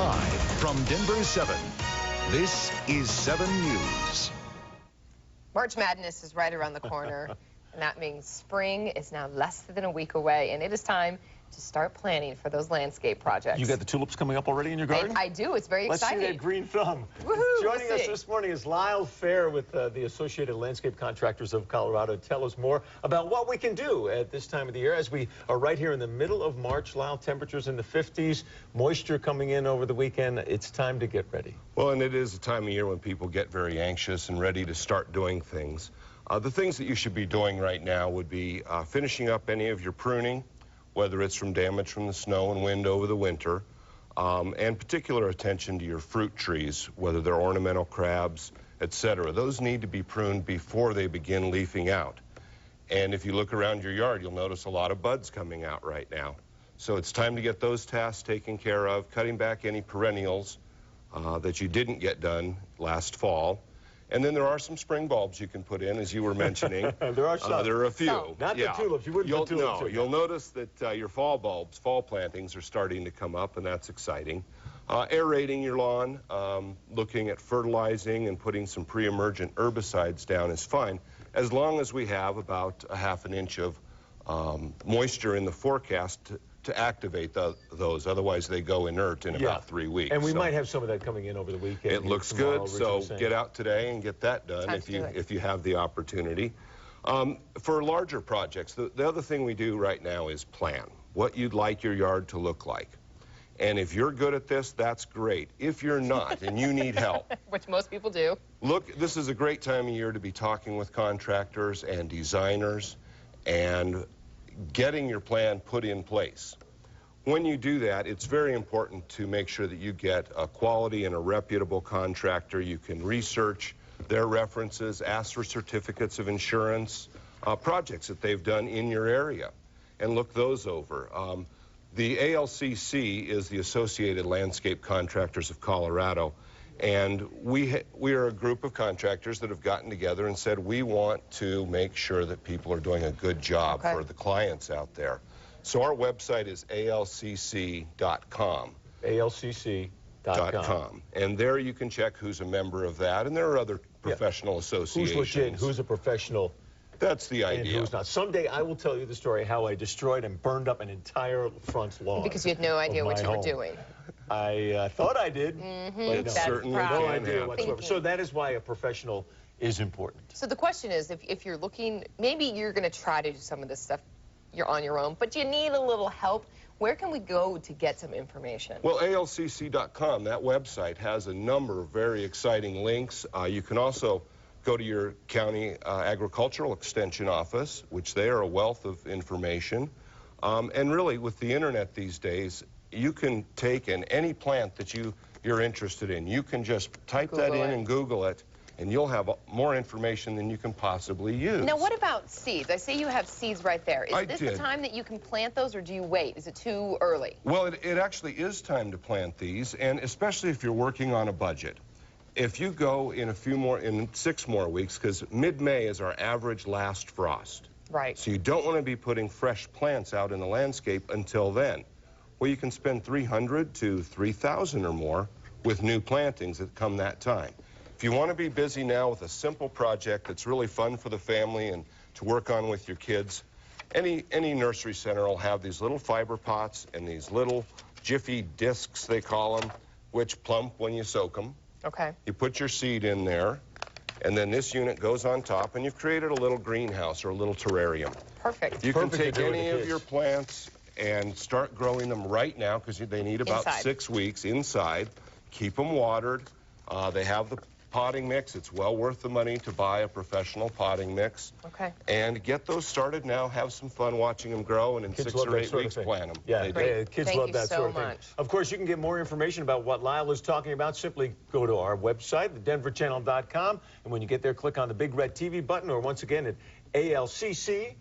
Live from Denver 7, this is 7 News. March Madness is right around the corner, and that means spring is now less than a week away, and it is time to start planning for those landscape projects. You got the tulips coming up already in your garden? I do. It's very exciting. Let's see that green thumb. Woohoo! Joining us this morning is Lyle Fair with the Associated Landscape Contractors of Colorado. Tell us more about what we can do at this time of the year as we are right here in the middle of March. Lyle, temperatures in the 50s, moisture coming in over the weekend. It's time to get ready. Well, and it is a time of year when people get very anxious and ready to start doing things. The things that you should be doing right now would be finishing up any of your pruning, whether it's from damage from the snow and wind over the winter, and particular attention to your fruit trees, whether they're ornamental crabs, etc. Those need to be pruned before they begin leafing out. And if you look around your yard, you'll notice a lot of buds coming out right now. So it's time to get those tasks taken care of, cutting back any perennials that you didn't get done last fall. And then there are some spring bulbs you can put in, as you were mentioning. There are some. There are a few. So, not the tulips. You wouldn't put tulips in. You'll notice that your fall bulbs, fall plantings, are starting to come up, and that's exciting. Aerating your lawn, looking at fertilizing and putting some pre-emergent herbicides down is fine, as long as we have about a half an inch of moisture in the forecast to activate those. Otherwise, they go inert in about 3 weeks. And we might have some of that coming in over the weekend. It looks good, so get out today and get that done if you have the opportunity. For larger projects, the other thing we do right now is plan what you'd like your yard to look like. And if you're good at this, that's great. If you're not and you need help, which most people do, look, this is a great time of year to be talking with contractors and designers and getting your plan put in place. When you do that, it's very important to make sure that you get a quality and a reputable contractor. You can research their references, ask for certificates of insurance, projects that they've done in your area, and look those over. The ALCC is the Associated Landscape Contractors of Colorado, and we are a group of contractors that have gotten together and said we want to make sure that people are doing a good job for the clients out there. So our website is alcc.com. alcc.com. And there you can check who's a member of that, and there are other professional associations. Who's legit, who's a professional. That's the idea. And who's not. Someday I will tell you the story how I destroyed and burned up an entire front lawn. because you had no idea what you were doing. I thought I did, but It certainly no can idea happen. whatsoever. So that is why a professional is important. So the question is, if you're looking, maybe you're going to try to do some of this stuff, you're on your own, but you need a little help. Where can we go to get some information? Well, alcc.com, that website, has a number of very exciting links. You can also go to your county agricultural extension office, which they are a wealth of information. And really, with the internet these days, you can take any plant that you're interested in. You can just type that in and Google it, and you'll have more information than you can possibly use. Now, what about seeds? I say you have seeds right there. Is this the time that you can plant those, or do you wait? Is it too early? Well, it actually is time to plant these, and especially if you're working on a budget. If you go in in 6 more weeks, because mid-May is our average last frost. Right. So you don't want to be putting fresh plants out in the landscape until then. Well, you can spend $300 to $3,000 or more with new plantings that come that time. If you want to be busy now with a simple project that's really fun for the family and to work on with your kids, any nursery center will have these little fiber pots and these little jiffy discs, they call them, which plump when you soak them. Okay. You put your seed in there, and then this unit goes on top, and you've created a little greenhouse or a little terrarium. Perfect. You can take any of your plants and start growing them right now, because they need about 6 weeks inside. Keep them watered. They have the potting mix. It's well worth the money to buy a professional potting mix. Okay. And get those started now. Have some fun watching them grow, and in 6 or 8 weeks, plant them. Yeah, kids love that sort of thing. Of course, you can get more information about what Lyle is talking about. Simply go to our website, thedenverchannel.com, and when you get there, click on the big red TV button, or once again at alcc.com.